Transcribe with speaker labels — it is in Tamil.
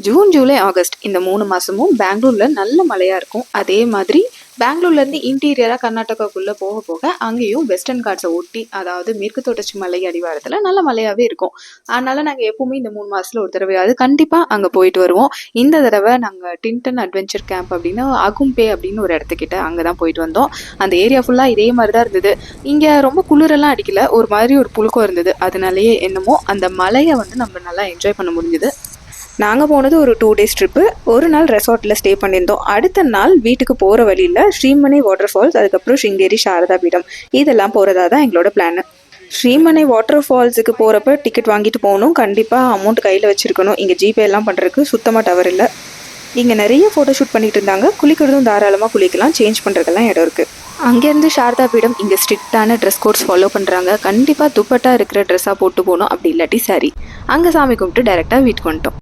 Speaker 1: ஜூன், ஜூலை, ஆகஸ்ட் இந்த 3 மாதமும் பெங்களூரில் நல்ல மழையாக இருக்கும். அதே மாதிரி பெங்களூர்லேருந்து இன்டீரியராக கர்நாடகாக்குள்ளே போக போக அங்கேயும் வெஸ்டர்ன் காட்ஸை ஒட்டி, அதாவது மேற்கு தொடர்ச்சி மலை அடிவாரத்தில் நல்ல மழையாகவே இருக்கும். அதனால் நாங்கள் எப்போவுமே இந்த 3 மாதத்தில் ஒரு தடவையாவது கண்டிப்பாக அங்கே போயிட்டு வருவோம். இந்த தடவை நாங்கள் டின்டன் அட்வென்ச்சர் கேம்ப் அப்படின்னு அகும்பே அப்படின்னு ஒரு இடத்துக்கிட்ட அங்கே தான் போயிட்டு வந்தோம். அந்த ஏரியா ஃபுல்லாக இதே மாதிரி தான் இருந்தது. இங்கே ரொம்ப குளிரெல்லாம் அடிக்கல, ஒரு மாதிரி ஒரு புழுக்கம் இருந்தது. அதனாலேயே என்னமோ அந்த மலையை நம்ம நல்லா என்ஜாய் பண்ண முடிஞ்சுது. நாங்கள் போனது ஒரு 2 டேஸ் ட்ரிப்பு. ஒரு நாள் ரெசார்ட்டில் ஸ்டே பண்ணியிருந்தோம். அடுத்த நாள் வீட்டுக்கு போகிற வழியில் ஸ்ரீமனை வாட்டர் ஃபால்ஸ், அதுக்கப்புறம் ஸ்ருங்கேரி சாரதா பீடம் இதெல்லாம் போகிறதா தான் எங்களோட பிளான். ஸ்ரீமனை வாட்டர் ஃபால்ஸுக்கு போகிறப்ப டிக்கெட் வாங்கிட்டு போகணும். கண்டிப்பாக அமௌண்ட் கையில் வச்சுருக்கணும். இங்கே ஜிபே எல்லாம் பண்ணுறதுக்கு சுத்தமாக டவர் இல்லை. இங்கே நிறைய ஃபோட்டோ ஷூட் பண்ணிகிட்டு இருந்தாங்க. குளிக்கிறதும் தாராளமாக குளிக்கலாம், சேஞ்ச் பண்ணுறதுக்கெல்லாம் இடம் இருக்குது. அங்கேருந்து சாரதா பீடம் இங்கே ஸ்ட்ரிக்டான ட்ரெஸ் கோட்ஸ் ஃபாலோ பண்ணுறாங்க. கண்டிப்பாக துப்பட்டா இருக்கிற ட்ரெஸ்ஸாக போட்டு போகணும், அப்படி இல்லாட்டி சாரி. அங்கே சாமி கும்பிட்டு டைரெக்டாக வீட்டுக்கு வந்துட்டோம்.